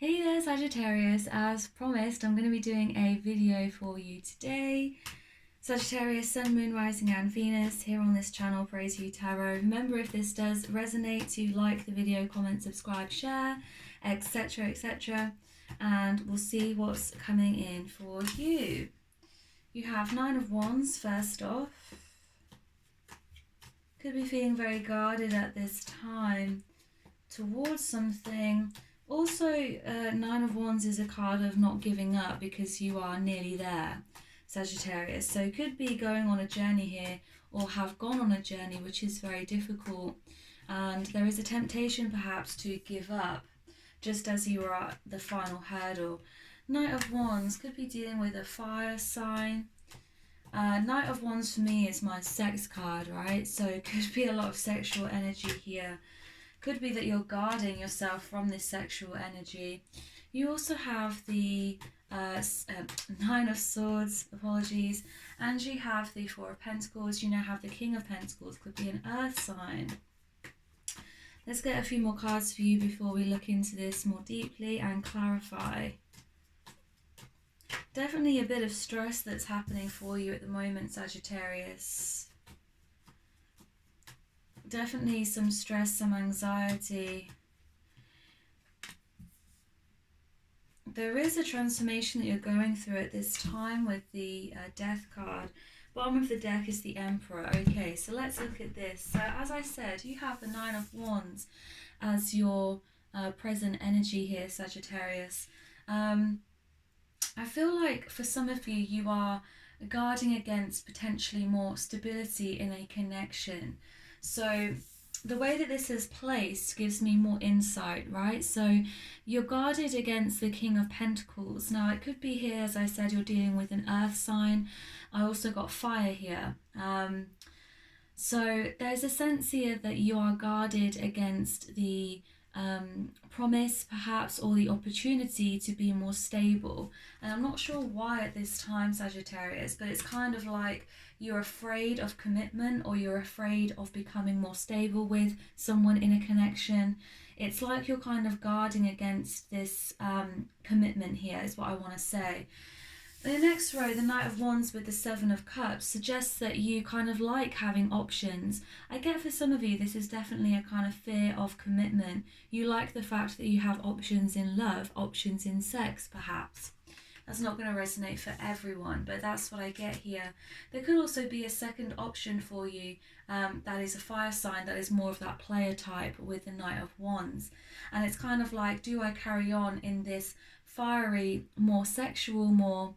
Hey there, Sagittarius. As promised, I'm going to be doing a video for you today. Sagittarius, Sun, Moon, Rising and Venus here on this channel, Praise You Tarot. Remember, if this does resonate, to like the video, comment, subscribe, share, etc, etc. And we'll see what's coming in for you. You have Nine of Wands first off. Could be feeling very guarded at this time towards something. Also, Nine of Wands is a card of not giving up because you are nearly there, Sagittarius. So could be going on a journey here or have gone on a journey which is very difficult. And there is a temptation perhaps to give up just as you are at the final hurdle. Knight of Wands could be dealing with a fire sign. Knight of Wands for me is my sex card, right? So it could be a lot of sexual energy here. Could be that you're guarding yourself from this sexual energy. You also have the Nine of Swords, apologies, and you have the Four of Pentacles. You now have the King of Pentacles, could be an earth sign. Let's get a few more cards for you before we look into this more deeply and clarify. Definitely a bit of stress that's happening for you at the moment, Sagittarius. Definitely some stress, some anxiety. There is a transformation that you're going through at this time with the Death card. Bottom of the deck is the Emperor. Okay, so let's look at this. So as I said, you have the Nine of Wands as your present energy here, Sagittarius. I feel like for some of you, you are guarding against potentially more stability in a connection. So the way that this is placed gives me more insight, right? So you're guarded against the King of Pentacles. Now it could be here, as I said, you're dealing with an earth sign. I also got fire here. So there's a sense here that you are guarded against the promise perhaps, or the opportunity to be more stable. And I'm not sure why at this time, Sagittarius, but it's kind of like you're afraid of commitment, or you're afraid of becoming more stable with someone in a connection. It's like you're kind of guarding against this commitment here, is what I want to say. The next row, the Knight of Wands with the Seven of Cups, suggests that you kind of like having options. I get for some of you this is definitely a kind of fear of commitment. You like the fact that you have options in love, options in sex perhaps. That's not going to resonate for everyone, but that's what I get here. There could also be a second option for you that is a fire sign, that is more of that player type with the Knight of Wands. And it's kind of like, do I carry on in this fiery, more sexual, more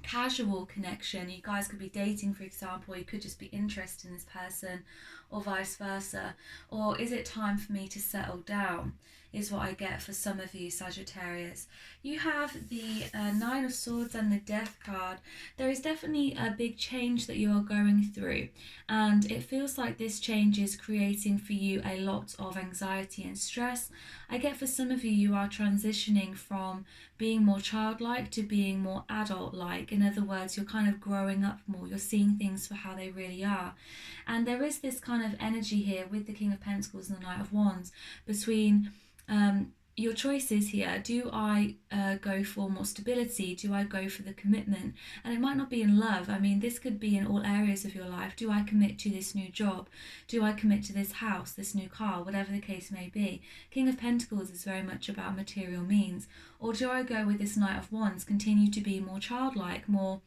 casual connection? You guys could be dating, for example, you could just be interested in this person, or vice versa. Or is it time for me to settle down, is what I get for some of you, Sagittarius. You have the Nine of Swords and the Death card. There is definitely a big change that you are going through, and it feels like this change is creating for you a lot of anxiety and stress. I get for some of you, you are transitioning from being more childlike to being more adult-like. In other words, you're kind of growing up more, you're seeing things for how they really are. And there is this kind of energy here with the King of Pentacles and the Knight of Wands between your choices here. Do I go for more stability? Do I go for the commitment? And it might not be in love. I mean, this could be in all areas of your life. Do I commit to this new job? Do I commit to this house, this new car, whatever the case may be? King of Pentacles is very much about material means. Or do I go with this Knight of Wands, continue to be more childlike, more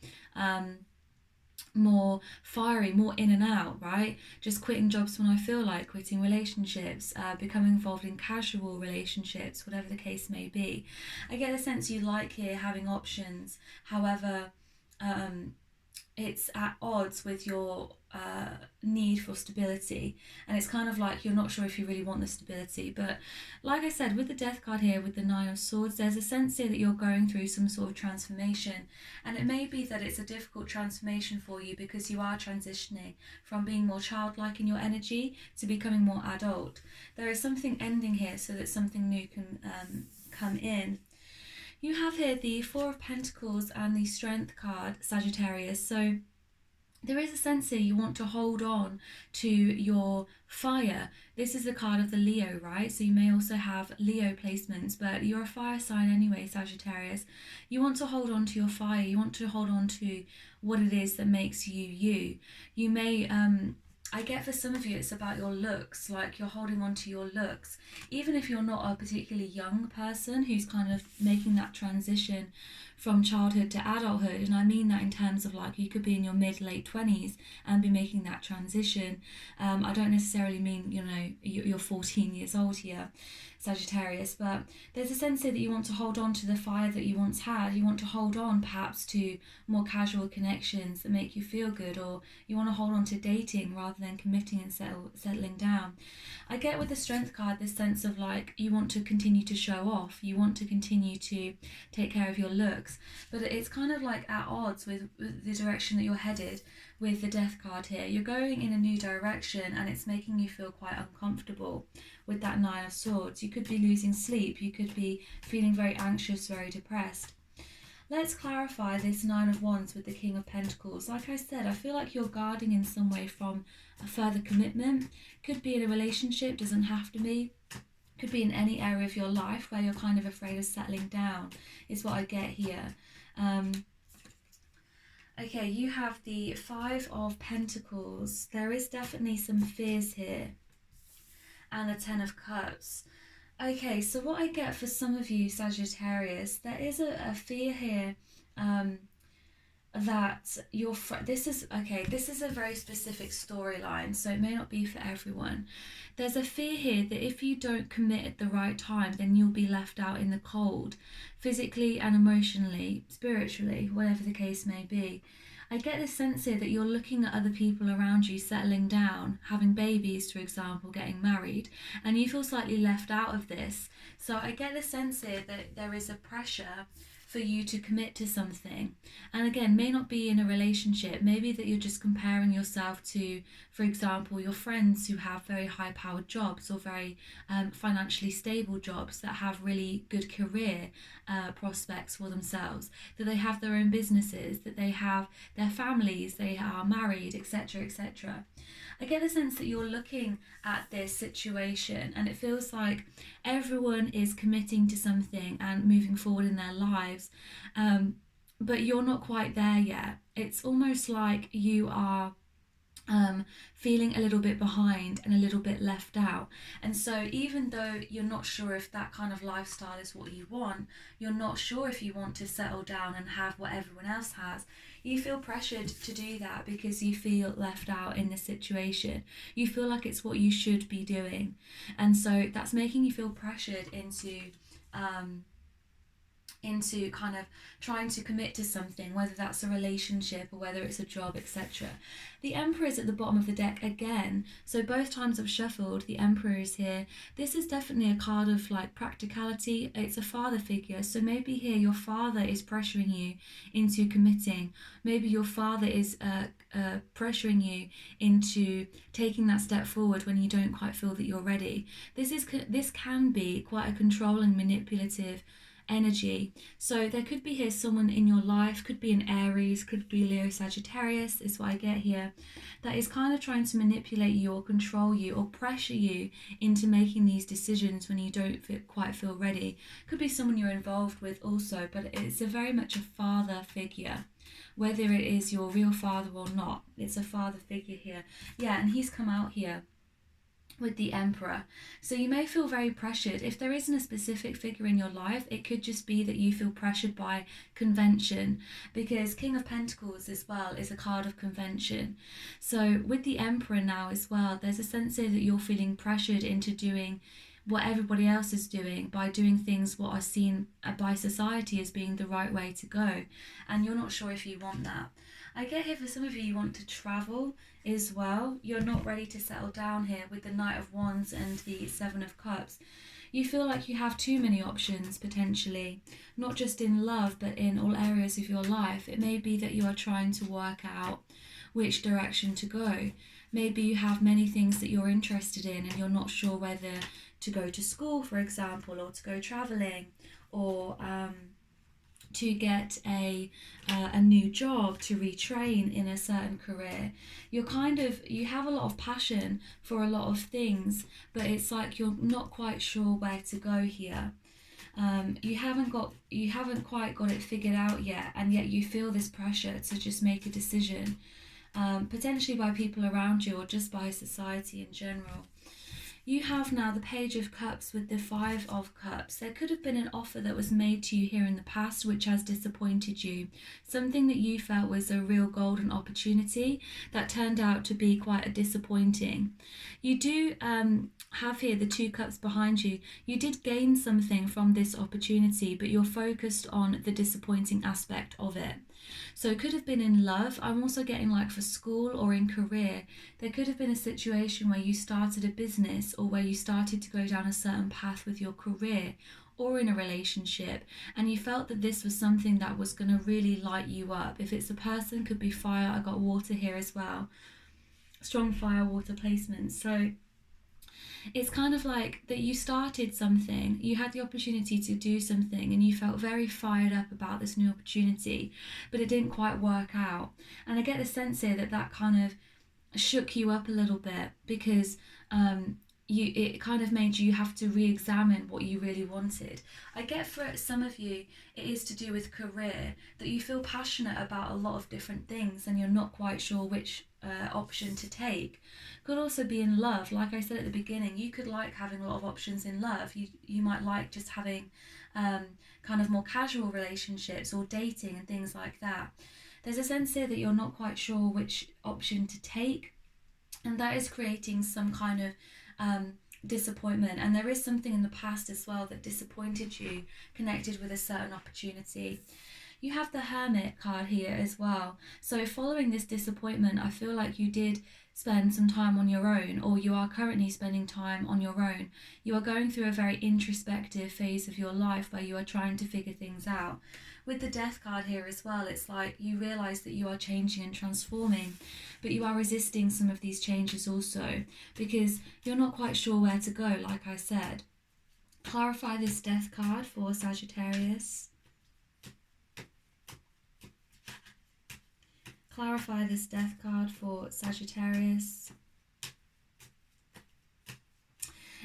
fiery, more in and out, right? Just quitting jobs when I feel like, quitting relationships, becoming involved in casual relationships, whatever the case may be. I get the sense you like here having options. However, it's at odds with your need for stability, and it's kind of like you're not sure if you really want the stability. But like I said, with the Death card here with the Nine of Swords, there's a sense here that you're going through some sort of transformation, and it may be that it's a difficult transformation for you because you are transitioning from being more childlike in your energy to becoming more adult. There is something ending here so that something new can come in. You have here the Four of Pentacles and the Strength card, Sagittarius. So there is a sense here you want to hold on to your fire. This is the card of the Leo, right? So you may also have Leo placements, but you're a fire sign anyway, Sagittarius. You want to hold on to your fire. You want to hold on to what it is that makes you you. You may I get for some of you it's about your looks, like you're holding on to your looks. Even if you're not a particularly young person who's kind of making that transition from childhood to adulthood, and I mean that in terms of like you could be in your late 20s and be making that transition. I don't necessarily mean, you know, you're 14 years old here, Sagittarius, but there's a sense here that you want to hold on to the fire that you once had. You want to hold on perhaps to more casual connections that make you feel good, or you want to hold on to dating rather than committing and settling down. I get with the Strength card this sense of like you want to continue to show off, you want to continue to take care of your looks, but it's kind of like at odds with the direction that you're headed with the Death card here. You're going in a new direction and it's making you feel quite uncomfortable with that Nine of Swords. You could be losing sleep, you could be feeling very anxious, very depressed. Let's clarify this Nine of Wands with the King of Pentacles. Like I said, I feel like you're guarding in some way from a further commitment. Could be in a relationship, doesn't have to be. Could be in any area of your life where you're kind of afraid of settling down, is what I get here. Okay, you have the Five of Pentacles. There is definitely some fears here. And the Ten of Cups. Okay, so what I get for some of you, Sagittarius, there is a fear here that this is a very specific storyline, so it may not be for everyone. There's a fear here that if you don't commit at the right time, then you'll be left out in the cold, physically and emotionally, spiritually, whatever the case may be. I get this sense here that you're looking at other people around you settling down, having babies, for example, getting married, and you feel slightly left out of this. So I get the sense here that there is a pressure for you to commit to something. And again, may not be in a relationship, maybe that you're just comparing yourself to, for example, your friends who have very high powered jobs or very financially stable jobs that have really good career prospects for themselves, that they have their own businesses, that they have their families, they are married, etc., etc. I get the sense that you're looking at this situation and it feels like everyone is committing to something and moving forward in their lives, but you're not quite there yet. It's almost like you are feeling a little bit behind and a little bit left out. And so even though you're not sure if that kind of lifestyle is what you want, you're not sure if you want to settle down and have what everyone else has, you feel pressured to do that because you feel left out in this situation. You feel like it's what you should be doing. And so that's making you feel pressured into kind of trying to commit to something, whether that's a relationship or whether it's a job, etc. The Emperor is at the bottom of the deck again, so both times I've shuffled, the Emperor is here. This is definitely a card of like practicality. It's a father figure, so maybe here your father is pressuring you into committing. Maybe your father is pressuring you into taking that step forward when you don't quite feel that you're ready. This can be quite a controlling, manipulative energy. So there could be here someone in your life, could be an Aries, could be Leo, Sagittarius, is what I get here, that is kind of trying to manipulate you or control you or pressure you into making these decisions when you don't quite feel ready. Could be someone you're involved with also, but it's very much a father figure. Whether it is your real father or not, it's a father figure here. Yeah, and he's come out here with the Emperor. So you may feel very pressured. If there isn't a specific figure in your life, it could just be that you feel pressured by convention, because King of Pentacles as well is a card of convention. So with the Emperor now as well, there's a sense here that you're feeling pressured into doing what everybody else is doing, by doing things what are seen by society as being the right way to go, and you're not sure if you want that. I get here for some of you, you want to travel as well. You're not ready to settle down here with the Knight of Wands and the Seven of Cups. You feel like you have too many options potentially, not just in love but in all areas of your life. It may be that you are trying to work out which direction to go. Maybe you have many things that you're interested in and you're not sure whether to go to school, for example, or to go travelling, or to get a new job, to retrain in a certain career. You have a lot of passion for a lot of things, but it's like you're not quite sure where to go here. You haven't quite got it figured out yet, and yet you feel this pressure to just make a decision, potentially by people around you or just by society in general. You have now the Page of Cups with the Five of Cups. There could have been an offer that was made to you here in the past which has disappointed you. Something that you felt was a real golden opportunity that turned out to be quite a disappointing. You do have here the Two Cups behind you. You did gain something from this opportunity, but you're focused on the disappointing aspect of it. So it could have been in love. I'm also getting like for school or in career. There could have been a situation where you started a business or where you started to go down a certain path with your career or in a relationship, and you felt that this was something that was going to really light you up. If it's a person, could be fire. I got water here as well. Strong fire water placement. So it's kind of like that you started something, you had the opportunity to do something, and you felt very fired up about this new opportunity, but it didn't quite work out. And I get the sense here that that kind of shook you up a little bit, because it kind of made you have to re-examine what you really wanted. I get for some of you it is to do with career, that you feel passionate about a lot of different things and you're not quite sure which option to take. Could also be in love. Like I said at the beginning, you could like having a lot of options in love. You might like just having kind of more casual relationships or dating and things like that. There's a sense here that you're not quite sure which option to take, and that is creating some kind of disappointment. And there is something in the past as well that disappointed you, connected with a certain opportunity. You have the Hermit card here as well. So following this disappointment, I feel like you did spend some time on your own, or you are currently spending time on your own. You are going through a very introspective phase of your life where you are trying to figure things out. With the Death card here as well, it's like you realise that you are changing and transforming, but you are resisting some of these changes also because you're not quite sure where to go, like I said. Clarify this Death card for Sagittarius. Clarify this Death card for Sagittarius.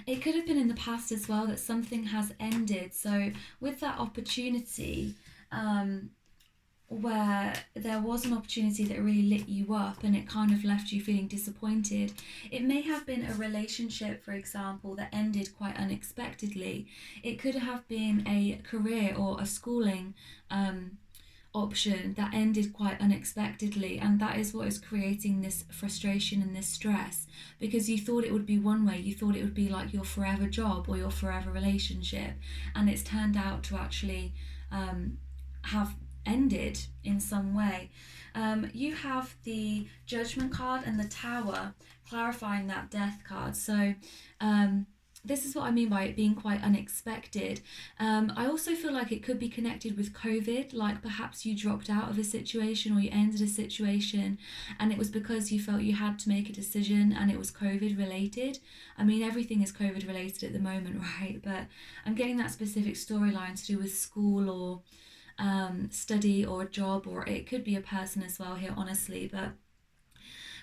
It could have been in the past as well that something has ended. So with that opportunity, where there was an opportunity that really lit you up and it kind of left you feeling disappointed. It may have been a relationship, for example, that ended quite unexpectedly. It could have been a career or a schooling option that ended quite unexpectedly, and that is what is creating this frustration and this stress, because you thought it would be one way, you thought it would be like your forever job or your forever relationship, and it's turned out to actually have ended in some way. You have the Judgment card and the Tower, clarifying that Death card. So this is what I mean by it being quite unexpected. I also feel like it could be connected with COVID, like perhaps you dropped out of a situation or you ended a situation and it was because you felt you had to make a decision and it was COVID related. I mean, everything is COVID related at the moment, right? But I'm getting that specific storyline to do with school or study or a job, or it could be a person as well here, honestly. But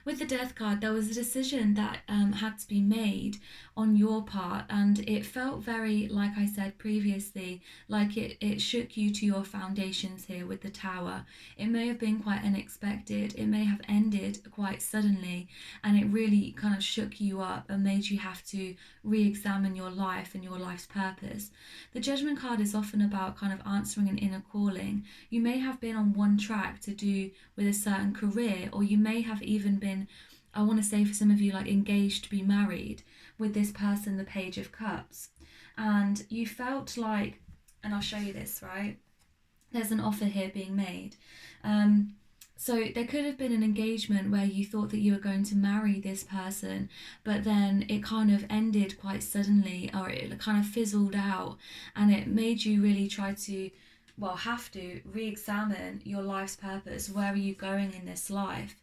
with the Death card, there was a decision that had to be made on your part, and it felt very, like I said previously, like it shook you to your foundations here with the Tower. It may have been quite unexpected, it may have ended quite suddenly, and it really kind of shook you up and made you have to re-examine your life and your life's purpose. The Judgment card is often about kind of answering an inner calling. You may have been on one track to do with a certain career, or you may have even been, I want to say for some of you, like engaged to be married with this person, the Page of Cups, and you felt like, and I'll show you this, right? There's an offer here being made. So there could have been an engagement where you thought that you were going to marry this person, but then it kind of ended quite suddenly, or it kind of fizzled out, and it made you really try to, well, have to re-examine your life's purpose. Where are you going in this life?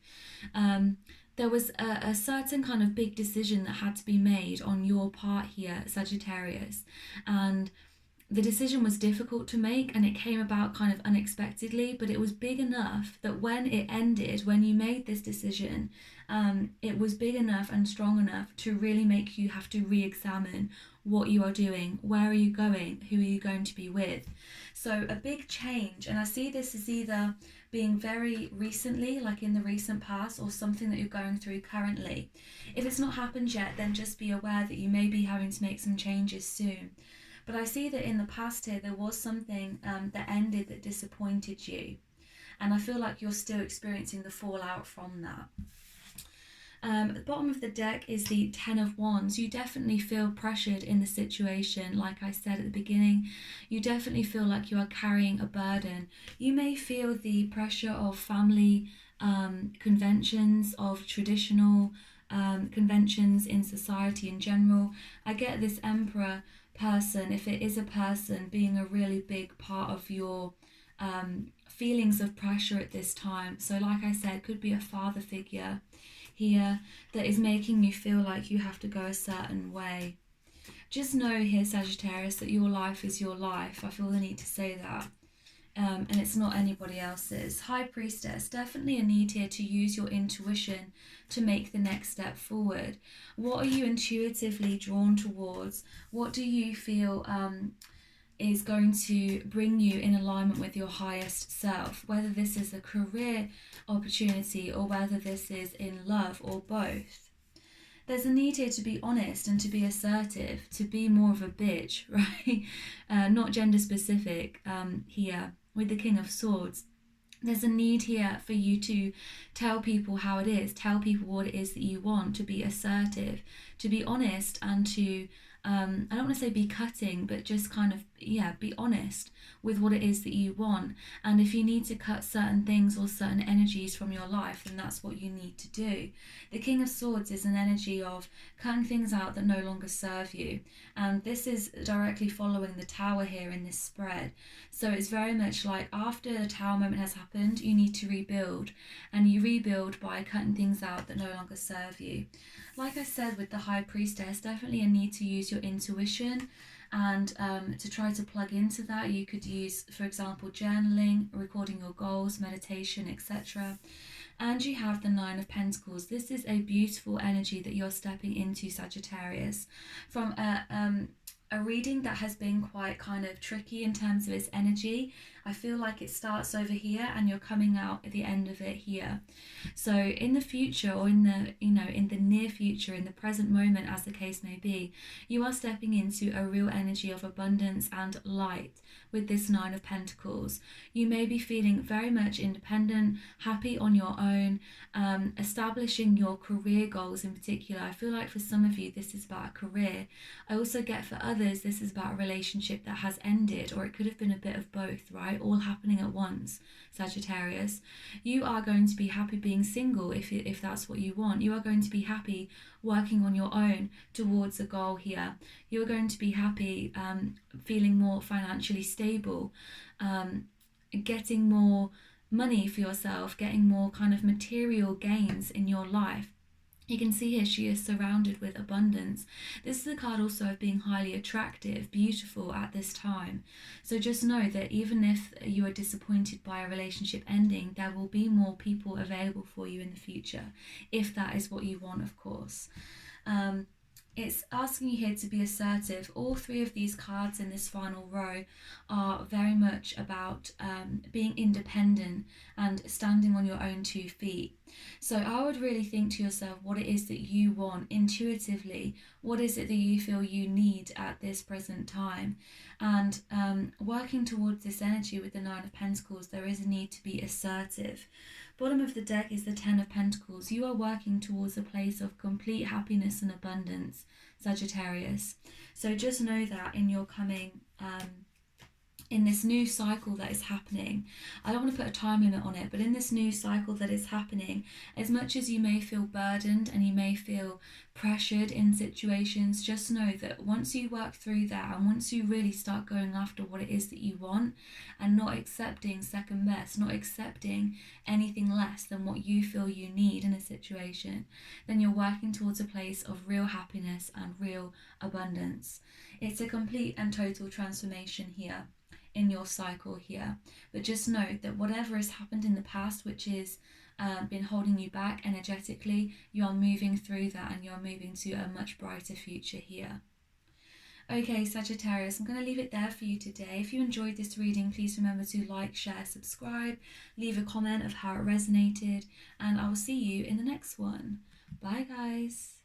There was a certain kind of big decision that had to be made on your part here, Sagittarius, and the decision was difficult to make and it came about kind of unexpectedly, but it was big enough that when it ended, when you made this decision, it was big enough and strong enough to really make you have to re-examine what you are doing, where are you going, who are you going to be with. So a big change, and I see this as either being very recently, like in the recent past, or something that you're going through currently. If it's not happened yet, then just be aware that you may be having to make some changes soon. But I see that in the past here, there was something that ended that disappointed you. And I feel like you're still experiencing the fallout from that. At the bottom of the deck is the Ten of Wands. You definitely feel pressured in the situation. Like I said at the beginning, you definitely feel like you are carrying a burden. You may feel the pressure of family conventions, of traditional conventions in society in general. I get this Emperor person, if it is a person, being a really big part of your feelings of pressure at this time. So like I said, could be a father figure here that is making you feel like you have to go a certain way. Just know here, Sagittarius, that your life is your life. I feel the need to say that. And it's not anybody else's. High Priestess, definitely a need here to use your intuition to make the next step forward. What are you intuitively drawn towards? What do you feel is going to bring you in alignment with your highest self? Whether this is a career opportunity or whether this is in love or both. There's a need here to be honest and to be assertive, to be more of a bitch, right? Not gender specific here with the King of Swords. There's a need here for you to tell people how it is, tell people what it is that you want, to be assertive, to be honest, and to, I don't want to say be cutting, but just kind of, be honest with what it is that you want. And if you need to cut certain things or certain energies from your life, then that's what you need to do. The King of Swords is an energy of cutting things out that no longer serve you. And this is directly following the Tower here in this spread. So it's very much like after the Tower moment has happened, you need to rebuild. And you rebuild by cutting things out that no longer serve you. Like I said with the High Priestess, definitely a need to use your intuition. And to try to plug into that, you could use, for example, journaling, recording your goals, meditation, etc. And you have the Nine of Pentacles. This is a beautiful energy that you're stepping into, Sagittarius. From a reading that has been quite kind of tricky in terms of its energy, I feel like it starts over here and you're coming out at the end of it here. So in the future, or in the in the near future, in the present moment, as the case may be, you are stepping into a real energy of abundance and light with this Nine of Pentacles. You may be feeling very much independent, happy on your own, establishing your career goals in particular. I feel like for some of you this is about a career. I also get for others this is about a relationship that has ended, or it could have been a bit of both, right? All happening at once, Sagittarius. You are going to be happy being single if that's what you want. You are going to be happy working on your own towards a goal here. You're going to be happy feeling more financially stable, getting more money for yourself, getting more kind of material gains in your life. You can see here she is surrounded with abundance. This is a card also of being highly attractive, beautiful at this time. So just know that even if you are disappointed by a relationship ending, there will be more people available for you in the future, if that is what you want, of course. It's asking you here to be assertive. All three of these cards in this final row are very much about being independent and standing on your own 2 feet. So I would really think to yourself what it is that you want intuitively. What is it that you feel you need at this present time? And working towards this energy with the Nine of Pentacles, there is a need to be assertive. Bottom of the deck is the Ten of Pentacles. You are working towards a place of complete happiness and abundance, Sagittarius. So just know that in your coming, in this new cycle that is happening, I don't want to put a time limit on it, but in this new cycle that is happening, as much as you may feel burdened and you may feel pressured in situations, just know that once you work through that and once you really start going after what it is that you want and not accepting second best, not accepting anything less than what you feel you need in a situation, then you're working towards a place of real happiness and real abundance. It's a complete and total transformation here in your cycle here. But just note that whatever has happened in the past, which is been holding you back energetically, you are moving through that and you're moving to a much brighter future here. Okay, Sagittarius, I'm going to leave it there for you today. If you enjoyed this reading, please remember to like, share, subscribe, leave a comment of how it resonated, and I will see you in the next one. Bye, guys.